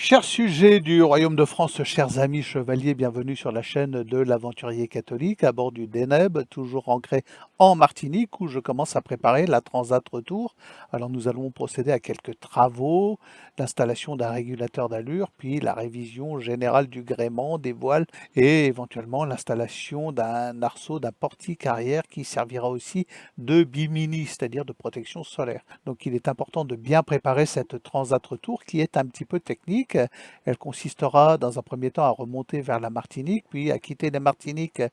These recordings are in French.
Chers sujets du royaume de France, chers amis chevaliers, bienvenue sur la chaîne de l'aventurier catholique à bord du Deneb, toujours ancré en Martinique où je commence à préparer la Transat Retour. Alors nous allons procéder à quelques travaux, l'installation d'un régulateur d'allure, puis la révision générale du gréement, des voiles et éventuellement l'installation d'un arceau, d'un portique arrière qui servira aussi de bimini, c'est-à-dire de protection solaire. Donc il est important de bien préparer cette Transat Retour qui est un petit peu technique. Elle consistera dans un premier temps à remonter vers la Martinique, puis à quitter la Martinique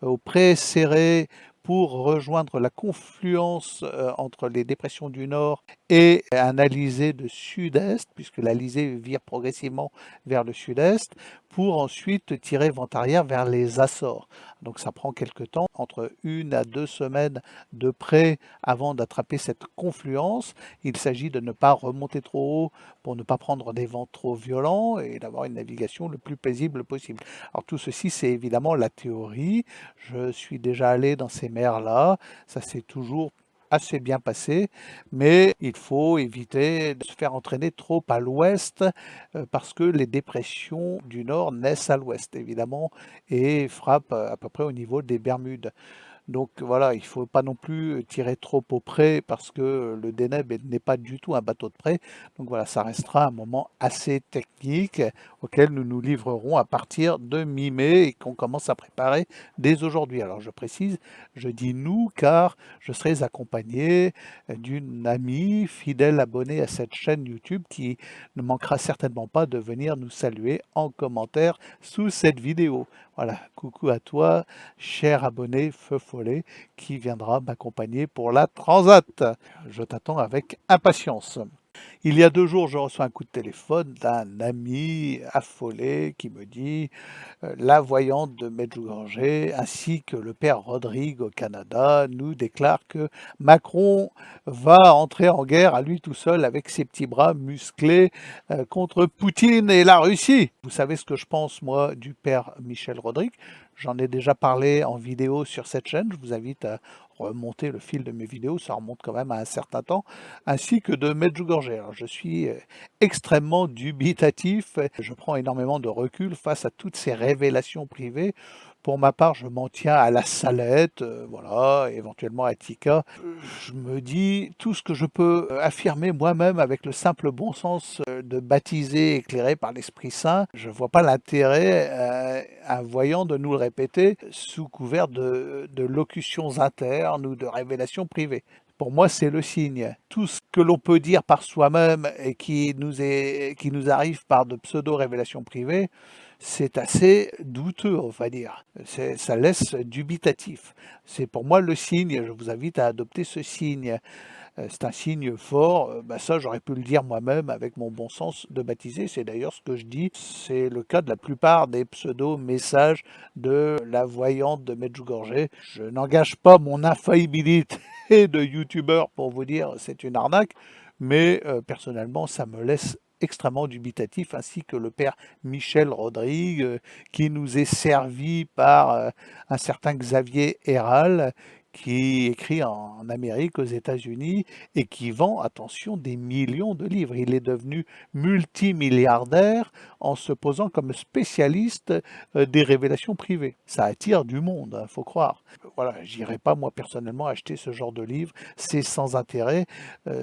au pré Serré pour rejoindre la confluence entre les dépressions du Nord et un alizé de sud-est, puisque l'alizé vire progressivement vers le sud-est, pour ensuite tirer vent arrière vers les Açores. Donc ça prend quelque temps, entre 1 à 2 semaines de près avant d'attraper cette confluence. Il s'agit de ne pas remonter trop haut pour ne pas prendre des vents trop violents et d'avoir une navigation le plus paisible possible. Alors tout ceci, c'est évidemment la théorie. Je suis déjà allé dans ces mers-là. Ça s'est toujours assez bien passé, mais il faut éviter de se faire entraîner trop à l'ouest parce que les dépressions du nord naissent à l'ouest, évidemment, et frappent à peu près au niveau des Bermudes. Donc voilà, il ne faut pas non plus tirer trop au près parce que le Deneb n'est pas du tout un bateau de près. Donc voilà, ça restera un moment assez technique auquel nous nous livrerons à partir de mi-mai et qu'on commence à préparer dès aujourd'hui. Alors je précise, je dis nous car je serai accompagné d'une amie fidèle abonnée à cette chaîne YouTube qui ne manquera certainement pas de venir nous saluer en commentaire sous cette vidéo. Voilà, coucou à toi, cher abonné Feu Follet, qui viendra m'accompagner pour la Transat. Je t'attends avec impatience. Il y a 2 jours, je reçois un coup de téléphone d'un ami affolé qui me dit la voyante de Medjugorje ainsi que le père Rodrigue au Canada nous déclarent que Macron va entrer en guerre à lui tout seul avec ses petits bras musclés contre Poutine et la Russie. Vous savez ce que je pense, moi, du père Michel Rodrigue. J'en ai déjà parlé en vidéo sur cette chaîne. Je vous invite à remonter le fil de mes vidéos, ça remonte quand même à un certain temps, ainsi que de Medjugorje. Alors, je suis extrêmement dubitatif, je prends énormément de recul face à toutes ces révélations privées. Pour ma part, je m'en tiens à la Salette, voilà, éventuellement à Tika. Je me dis tout ce que je peux affirmer moi-même avec le simple bon sens de baptisé, éclairé par l'Esprit Saint. Je ne vois pas l'intérêt à un voyant de nous le répéter sous couvert de locutions internes ou de révélations privées. Pour moi, c'est le signe. Tout ce que l'on peut dire par soi-même et qui nous arrive par de pseudo-révélations privées, c'est assez douteux, on va dire. Ça laisse dubitatif. C'est pour moi le signe. Je vous invite à adopter ce signe. C'est un signe fort. Ça, j'aurais pu le dire moi-même avec mon bon sens de baptisé. C'est d'ailleurs ce que je dis. C'est le cas de la plupart des pseudo-messages de la voyante de Medjugorje. Je n'engage pas mon infaillibilité de youtubeur pour vous dire c'est une arnaque, mais personnellement, ça me laisse extrêmement dubitatif, ainsi que le père Michel Rodrigue, qui nous est servi par un certain Xavier Héral, qui écrit en Amérique, aux États-Unis, et qui vend, attention, des millions de livres. Il est devenu multimilliardaire en se posant comme spécialiste des révélations privées. Ça attire du monde, il faut croire. Voilà, j'irai pas moi personnellement acheter ce genre de livre, c'est sans intérêt.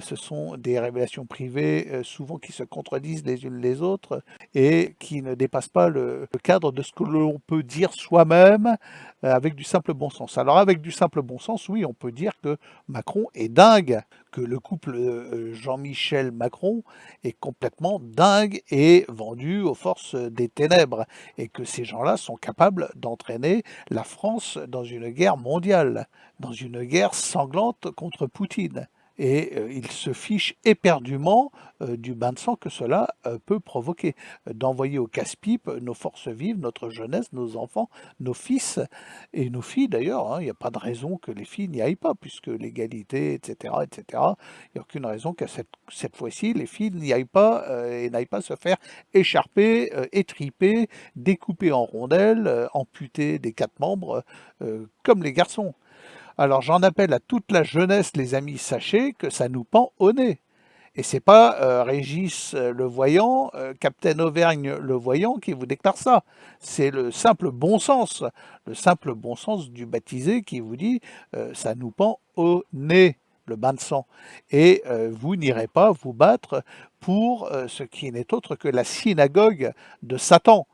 Ce sont des révélations privées, souvent qui se contredisent les unes les autres et qui ne dépassent pas le cadre de ce que l'on peut dire soi-même avec du simple bon sens. Alors avec du simple bon sens, oui, on peut dire que Macron est dingue, que le couple Jean-Michel Macron est complètement dingue et vendu aux forces des ténèbres, et que ces gens-là sont capables d'entraîner la France dans une guerre mondiale, dans une guerre sanglante contre Poutine. Et ils se fichent éperdument du bain de sang que cela peut provoquer, d'envoyer au casse-pipe nos forces vives, notre jeunesse, nos enfants, nos fils et nos filles d'ailleurs. Hein. Il n'y a pas de raison que les filles n'y aillent pas, puisque l'égalité, etc., etc., il n'y a aucune raison qu'à cette fois-ci, les filles n'y aillent pas et n'aillent pas se faire écharper, étriper, découper en rondelles, amputer des 4 membres, comme les garçons. Alors j'en appelle à toute la jeunesse, les amis, sachez que ça nous pend au nez. Et c'est pas Régis le voyant, Captain Auvergne le voyant qui vous déclare ça. C'est le simple bon sens du baptisé qui vous dit ça nous pend au nez le bain de sang. Et vous n'irez pas vous battre pour ce qui n'est autre que la synagogue de Satan.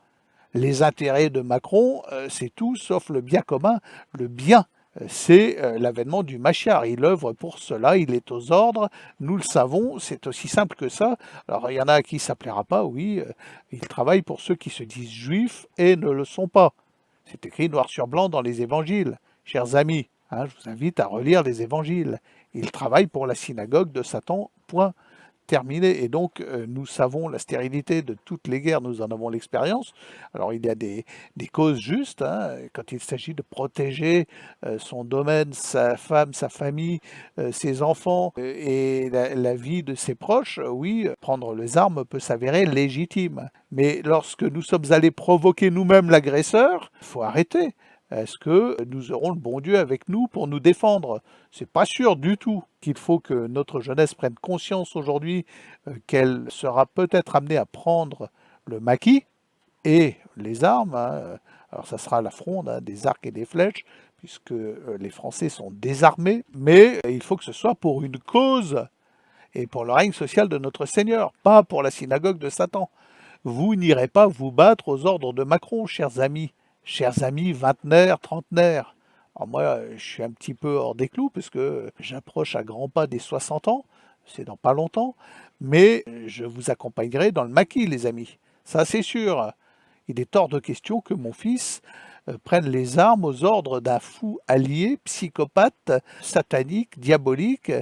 Les intérêts de Macron, c'est tout sauf le bien commun, le bien. C'est l'avènement du Machiar. Il œuvre pour cela, il est aux ordres, nous le savons, c'est aussi simple que ça. Alors il y en a à qui ça plaira pas, oui, il travaille pour ceux qui se disent juifs et ne le sont pas. C'est écrit noir sur blanc dans les évangiles, chers amis. Hein, je vous invite à relire les évangiles. Il travaille pour la synagogue de Satan, point. Terminé. Et donc, nous savons la stérilité de toutes les guerres, nous en avons l'expérience. Alors, il y a des causes justes, hein, quand il s'agit de protéger son domaine, sa femme, sa famille, ses enfants et la vie de ses proches, oui, prendre les armes peut s'avérer légitime. Mais lorsque nous sommes allés provoquer nous-mêmes l'agresseur, il faut arrêter. Est-ce que nous aurons le bon Dieu avec nous pour nous défendre? C'est pas sûr du tout. Qu'il faut que notre jeunesse prenne conscience aujourd'hui qu'elle sera peut-être amenée à prendre le maquis et les armes. Hein. Alors ça sera la fronde, hein, des arcs et des flèches, puisque les Français sont désarmés, mais il faut que ce soit pour une cause et pour le règne social de notre Seigneur, pas pour la synagogue de Satan. Vous n'irez pas vous battre aux ordres de Macron, chers amis vingtenaires, trentenaires. Alors moi, je suis un petit peu hors des clous parce que j'approche à grands pas des 60 ans, c'est dans pas longtemps, mais je vous accompagnerai dans le maquis, les amis. Ça, c'est sûr. Il est hors de question que mon fils prenne les armes aux ordres d'un fou allié, psychopathe, satanique, diabolique,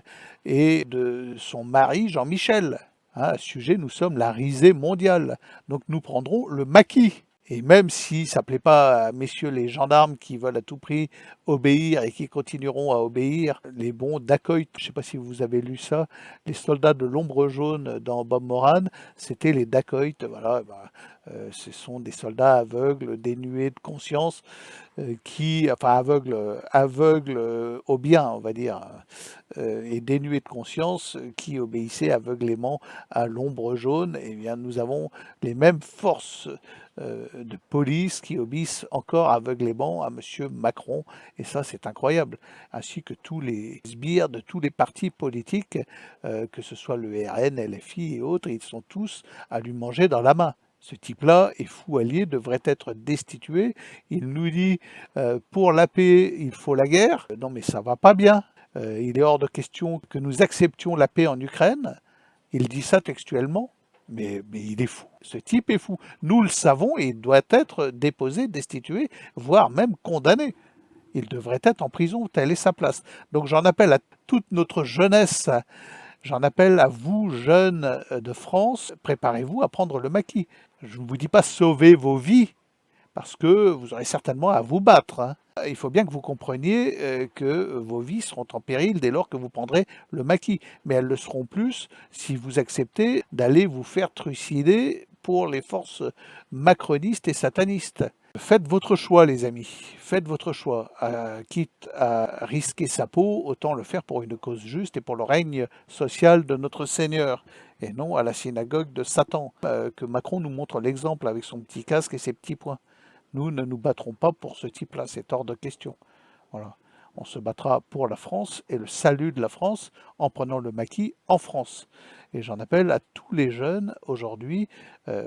et de son mari Jean-Michel. Hein, à ce sujet, nous sommes la risée mondiale. Donc nous prendrons le maquis. Et même si ça ne plaît pas à messieurs les gendarmes qui veulent à tout prix obéir et qui continueront à obéir, les bons dacoits, je ne sais pas si vous avez lu ça, les soldats de l'ombre jaune dans Bob Moran, c'était les dacoits, voilà, ce sont des soldats aveugles, dénués de conscience, aveugles au bien, on va dire, et dénués de conscience, qui obéissaient aveuglément à l'ombre jaune. Et bien, nous avons les mêmes forces de police qui obéissent encore aveuglément à M. Macron, et ça c'est incroyable, ainsi que tous les sbires de tous les partis politiques, que ce soit le RN, LFI et autres, ils sont tous à lui manger dans la main. Ce type-là est fou allié, devrait être destitué. Il nous dit pour la paix, il faut la guerre. Non mais ça va pas bien. Il est hors de question que nous acceptions la paix en Ukraine. Il dit ça textuellement. Mais il est fou. Ce type est fou. Nous le savons et il doit être déposé, destitué, voire même condamné. Il devrait être en prison, telle est sa place. Donc j'en appelle à toute notre jeunesse, j'en appelle à vous, jeunes de France, préparez-vous à prendre le maquis. Je ne vous dis pas sauver vos vies, parce que vous aurez certainement à vous battre. Hein. Il faut bien que vous compreniez que vos vies seront en péril dès lors que vous prendrez le maquis. Mais elles le seront plus si vous acceptez d'aller vous faire trucider pour les forces macronistes et satanistes. Faites votre choix, les amis. Faites votre choix. Quitte à risquer sa peau, autant le faire pour une cause juste et pour le règne social de notre Seigneur, et non à la synagogue de Satan. Que Macron nous montre l'exemple avec son petit casque et ses petits poings. Nous ne nous battrons pas pour ce type-là, c'est hors de question. Voilà. On se battra pour la France et le salut de la France en prenant le maquis en France. Et j'en appelle à tous les jeunes aujourd'hui,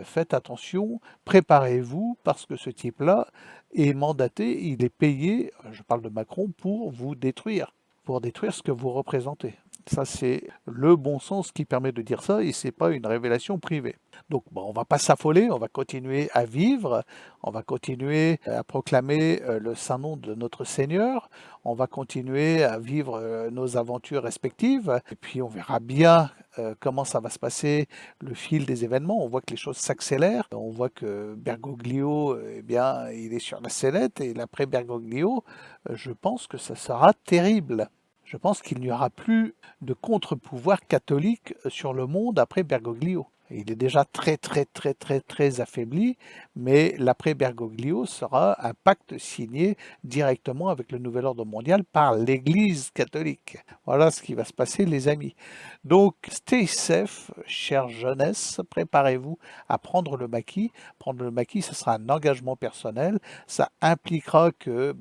faites attention, préparez-vous parce que ce type-là est mandaté, il est payé, je parle de Macron, pour vous détruire, pour détruire ce que vous représentez. Ça, c'est le bon sens qui permet de dire ça et c'est pas une révélation privée. Donc, bon, on ne va pas s'affoler, on va continuer à vivre, on va continuer à proclamer le saint nom de notre Seigneur, on va continuer à vivre nos aventures respectives et puis on verra bien comment ça va se passer le fil des événements. On voit que les choses s'accélèrent, on voit que Bergoglio, eh bien, il est sur la sellette et l'après Bergoglio, je pense que ça sera terrible. Je pense qu'il n'y aura plus de contre-pouvoir catholique sur le monde après Bergoglio. Il est déjà très, très, très, très, très affaibli, mais l'après Bergoglio sera un pacte signé directement avec le nouvel ordre mondial par l'Église catholique. Voilà ce qui va se passer, les amis. Donc, stay safe, chère jeunesse, préparez-vous à prendre le maquis. Prendre le maquis, ce sera un engagement personnel. Ça impliquera que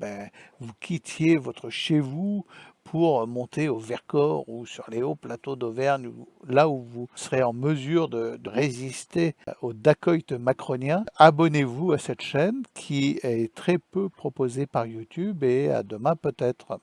vous quittiez votre chez vous pour monter au Vercors ou sur les hauts plateaux d'Auvergne, là où vous serez en mesure de résister au dacoït macronien. Abonnez-vous à cette chaîne qui est très peu proposée par YouTube et à demain peut-être.